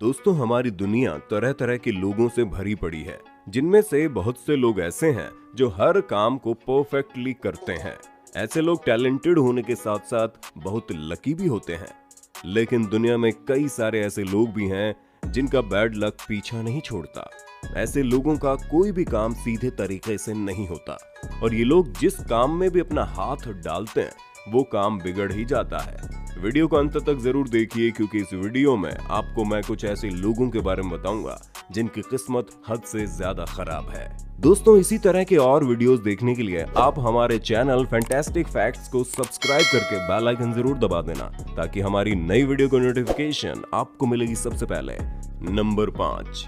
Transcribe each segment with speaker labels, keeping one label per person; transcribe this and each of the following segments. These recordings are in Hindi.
Speaker 1: दोस्तों, हमारी दुनिया तरह तरह के लोगों से भरी पड़ी है, जिनमें से बहुत से लोग ऐसे हैं जो हर काम को परफेक्टली करते हैं। ऐसे लोग टैलेंटेड होने के साथ साथ बहुत लकी भी होते हैं। लेकिन दुनिया में कई सारे ऐसे लोग भी हैं जिनका बैड लक पीछा नहीं छोड़ता। ऐसे लोगों का कोई भी काम सीधे तरीके से नहीं होता और ये लोग जिस काम में भी अपना हाथ डालते हैं वो काम बिगड़ ही जाता है। वीडियो को अंत तक जरूर देखिए, क्योंकि इस वीडियो में आपको मैं कुछ ऐसे लोगों के बारे में बताऊंगा जिनकी किस्मत हद से ज्यादा खराब है। दोस्तों, इसी तरह के और वीडियोस देखने के लिए आप हमारे चैनल फैंटास्टिक फैक्ट्स को सब्सक्राइब करके बेल आइकन जरूर दबा देना, ताकि हमारी नई वीडियो को नोटिफिकेशन आपको मिलेगी सबसे पहले। नंबर 5।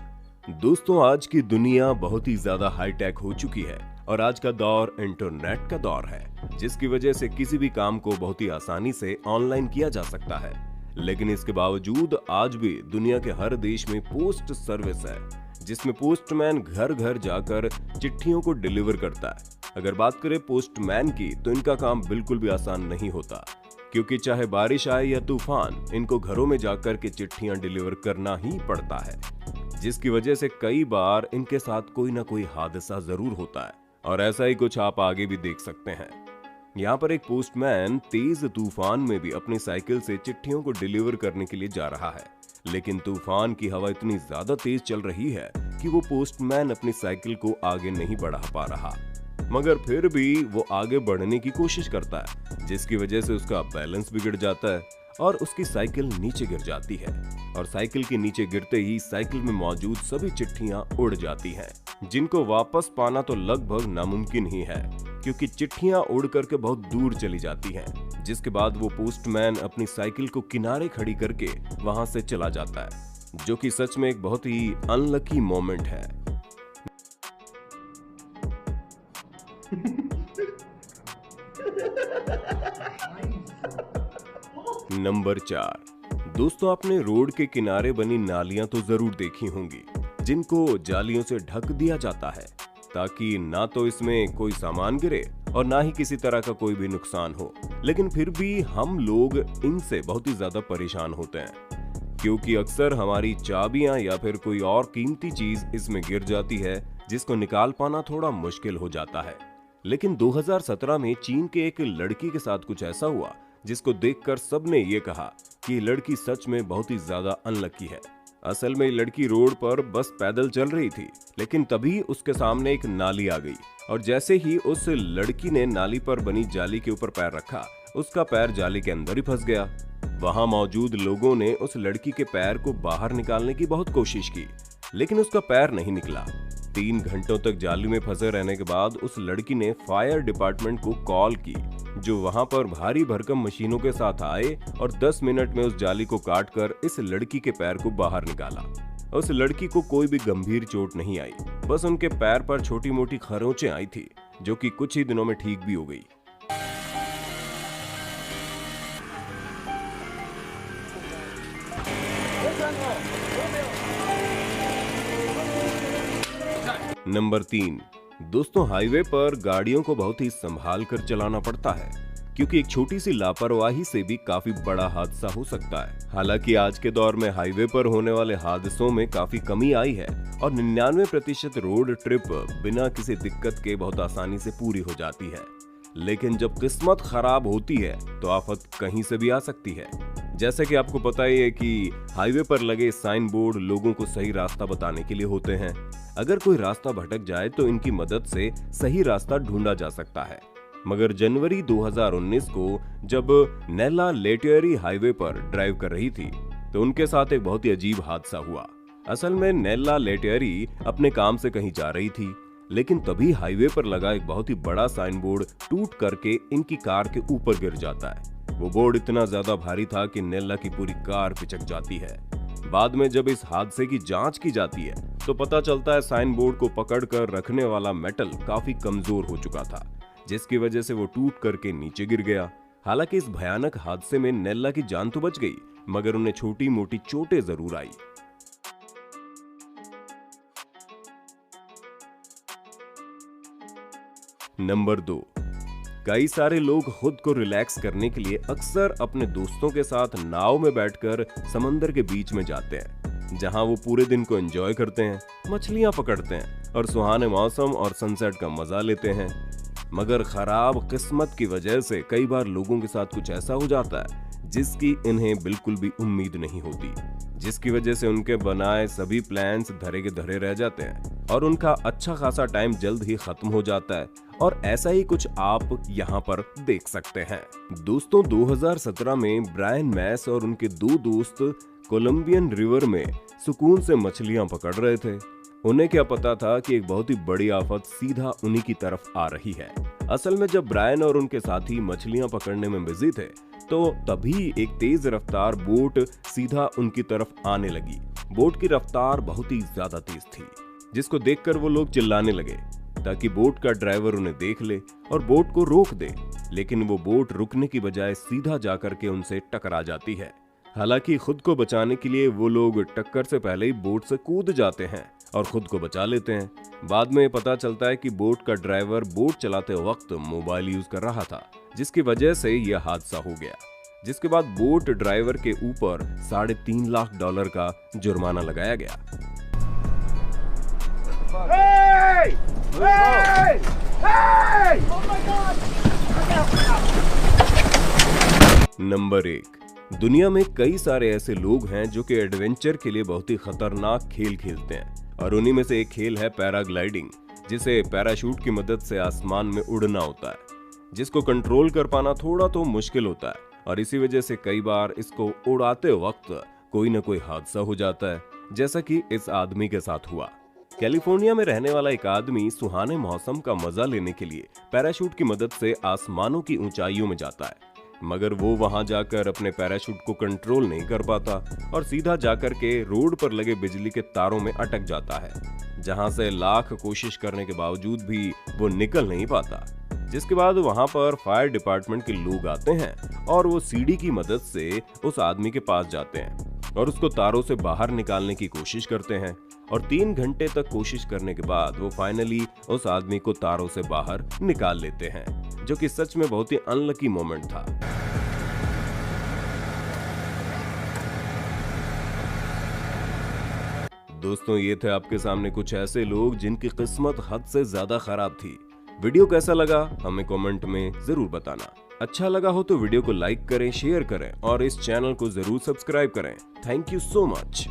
Speaker 1: दोस्तों, आज की दुनिया बहुत ही ज्यादा हाईटेक हो चुकी है और आज का दौर इंटरनेट का दौर है, जिसकी वजह से किसी भी काम को बहुत ही आसानी से ऑनलाइन किया जा सकता है। लेकिन इसके बावजूद आज भी दुनिया के हर देश में पोस्ट सर्विस है, जिसमें पोस्टमैन घर घर जाकर चिट्ठियों को डिलीवर करता है। अगर बात करें पोस्टमैन की, तो इनका काम बिल्कुल भी आसान नहीं होता, क्योंकि चाहे बारिश आए या तूफान, इनको घरों में जाकर के चिट्ठियां डिलीवर करना ही पड़ता है, जिसकी वजह से कई बार इनके साथ कोई ना कोई हादसा जरूर होता है। और ऐसा ही कुछ आप आगे भी देख सकते हैं। यहाँ पर एक पोस्टमैन तेज तूफान में भी अपनी साइकिल से चिट्ठियों को डिलीवर करने के लिए जा रहा है, लेकिन तूफान की हवा इतनी ज्यादा तेज चल रही है कि वो पोस्टमैन अपनी साइकिल को आगे नहीं बढ़ा पा रहा। मगर फिर भी वो आगे बढ़ने की कोशिश करता है, जिसकी वजह से उसका बैलेंस बिगड़ जाता है और उसकी साइकिल नीचे गिर जाती है। और साइकिल के नीचे गिरते ही साइकिल में मौजूद सभी चिट्ठियां उड़ जाती हैं, जिनको वापस पाना तो लगभग नामुमकिन ही है, क्योंकि चिट्ठियां उड़ करके बहुत दूर चली जाती हैं। जिसके बाद वो पोस्टमैन अपनी साइकिल को किनारे खड़ी करके वहां से चला जाता है, जो कि सच में एक बहुत ही अनलकी मोमेंट है। नंबर 4। दोस्तों, आपने रोड के किनारे बनी नालियां तो जरूर देखी होंगी, जिनको जालियों से ढक दिया जाता है, ताकि ना तो इसमें कोई सामान गिरे और ना ही किसी तरह का कोई भी नुकसान हो। लेकिन फिर भी हम लोग इनसे बहुत ही ज्यादा परेशान होते हैं, क्योंकि अक्सर हमारी चाबियां या फिर कोई और कीमती चीज इसमें गिर जाती है, जिसको निकाल पाना थोड़ा मुश्किल हो जाता है। लेकिन 2017 में चीन के एक लड़की के साथ कुछ ऐसा हुआ जिसको देखकर सबने ये कहा कि ये लड़की सच में बहुत ही ज्यादा अनलकी है। असल में ये लड़की रोड पर बस पैदल चल रही थी, लेकिन तभी उसके सामने एक नाली आ गई और जैसे ही उस लड़की ने नाली पर बनी जाली के ऊपर पैर रखा, उसका पैर जाली के अंदर ही फंस गया। वहां मौजूद लोगों ने उस लड़की के पैर को बाहर निकालने की बहुत कोशिश की, लेकिन उसका पैर नहीं निकला। 3 घंटों तक जाली में फंसे रहने के बाद उस लड़की ने फायर डिपार्टमेंट को कॉल की, जो वहां पर भारी भरकम मशीनों के साथ आए और 10 मिनट में उस जाली को काटकर इस लड़की के पैर को बाहर निकाला। उस लड़की को कोई भी गंभीर चोट नहीं आई, बस उनके पैर पर छोटी मोटी खरोंचें आई थी, जो कि कुछ ही दिनों में ठीक भी हो गई। नंबर 3। दोस्तों, हाईवे पर गाड़ियों को बहुत ही संभाल कर चलाना पड़ता है, क्योंकि एक छोटी सी लापरवाही से भी काफी बड़ा हादसा हो सकता है। हालांकि आज के दौर में हाईवे पर होने वाले हादसों में काफी कमी आई है और 99% रोड ट्रिप बिना किसी दिक्कत के बहुत आसानी से पूरी हो जाती है। लेकिन जब किस्मत खराब होती है तो आफत कहीं से भी आ सकती है। जैसे कि आपको पता ही है कि हाईवे पर लगे साइन बोर्ड लोगों को सही रास्ता बताने के लिए होते हैं। अगर कोई रास्ता भटक जाए तो इनकी मदद से सही रास्ता ढूंढा जा सकता है। मगर जनवरी 2019 को जब नेल्ला लेटियरी हाईवे पर ड्राइव कर रही थी, तो उनके साथ एक बहुत ही अजीब हादसा हुआ। असल में नेल्ला लेटियरी अपने काम से कहीं जा रही थी, लेकिन तभी हाईवे पर लगा एक बहुत ही बड़ा साइन बोर्ड टूट करके इनकी कार के ऊपर गिर जाता है। वो बोर्ड इतना ज्यादा भारी था कि नेल्ला की पूरी कार पिचक जाती है। बाद में जब इस हादसे की जांच की जाती है, तो पता चलता है साइन बोर्ड को पकड़कर रखने वाला मेटल काफी कमजोर हो चुका था, जिसकी वजह से वो टूट करके नीचे गिर गया। हालांकि इस भयानक हादसे में नेल्ला की जान तो बच गई, मगर उन्हें छोटी मोटी चोटें जरूर आई। नंबर 2। कई सारे लोग खुद को रिलैक्स करने के लिए अक्सर अपने दोस्तों के साथ नाव में बैठकर समंदर के बीच में जाते हैं। जहां वो पूरे दिन को एंजॉय करते हैं, मछलियां पकड़ते हैं और सुहाने मौसम और सनसेट का मजा लेते हैं। मगर खराब किस्मत की वजह से कई बार लोगों के साथ कुछ ऐसा हो जाता है जिसकी इन्हें बिल्कुल भी उम्मीद नहीं होती, जिसकी वजह से उनके बनाए सभी प्लान्स धरे के धरे रह जाते हैं और उनका अच्छा खासा टाइम जल्द ही खत्म हो जाता है। और ऐसा ही कुछ आप यहाँ पर देख सकते हैं। दोस्तों, 2017 में ब्रायन मैस और उनके दो दोस्त कोलंबियन रिवर में सुकून से मछलियां पकड़ रहे थे। उन्हें क्या पता था कि एक बहुत ही बड़ी आफत सीधा उन्हीं की तरफ आ रही है। असल में जब ब्रायन और उनके साथी मछलियां पकड़ने में बिजी थे तो तभी एक तेज रफ्तार बोट सीधा उनकी तरफ आने लगी। बोट की रफ्तार बहुत ही ज्यादा तेज थी, जिसको देखकर वो लोग चिल्लाने लगे ताकि बोट का ड्राइवर उन्हें देख ले और बोट को रोक दे। लेकिन वो बोट रुकने की बजाय सीधा जाकर के उनसे टकरा जाती है। हालांकि खुद को बचाने के लिए वो लोग टक्कर से पहले ही बोट से कूद जाते हैं और खुद को बचा लेते हैं। बाद में पता चलता है कि बोट का ड्राइवर बोट चलाते वक्त मोबाइल यूज कर रहा था, जिसकी वजह से यह हादसा हो गया। जिसके बाद बोट ड्राइवर के ऊपर $3.5 लाख का जुर्माना लगाया गया। Hey! Hey! Hey! Oh my God! Number 1, दुनिया में कई सारे ऐसे लोग हैं जो कि एडवेंचर के लिए बहुत ही खतरनाक खेल खेलते हैं और उन्हीं में से एक खेल है पैराग्लाइडिंग, जिसे पैराशूट की मदद से आसमान में उड़ना होता है, जिसको कंट्रोल कर पाना थोड़ा तो मुश्किल होता है और इसी वजह से कई बार इसको उड़ाते वक्त कोई न कोई हादसा हो जाता है, जैसा कि इस आदमी के साथ हुआ। कैलिफोर्निया में रहने वाला एक आदमी सुहाने मौसम का मजा लेने के लिए पैराशूट की मदद से आसमानों की ऊंचाइयों में जाता है, मगर वो वहां जाकर अपने पैराशूट को कंट्रोल नहीं कर पाता और सीधा जाकर के रोड पर लगे बिजली के तारों में अटक जाता है, जहां से लाख कोशिश करने के बावजूद भी वो निकल नहीं पाता। जिसके बाद वहां पर फायर डिपार्टमेंट के लोग आते हैं और वो सीढ़ी की मदद से उस आदमी के पास जाते हैं और उसको तारों से बाहर निकालने की कोशिश करते हैं और 3 घंटे तक कोशिश करने के बाद वो फाइनली उस आदमी को तारों से बाहर निकाल लेते हैं, जो कि सच में बहुत ही अनलकी मोमेंट था। दोस्तों, ये थे आपके सामने कुछ ऐसे लोग जिनकी किस्मत हद से ज्यादा खराब थी। वीडियो कैसा लगा हमें कमेंट में जरूर बताना। अच्छा लगा हो तो वीडियो को लाइक करें, शेयर करें और इस चैनल को जरूर सब्सक्राइब करें। Thank you so much.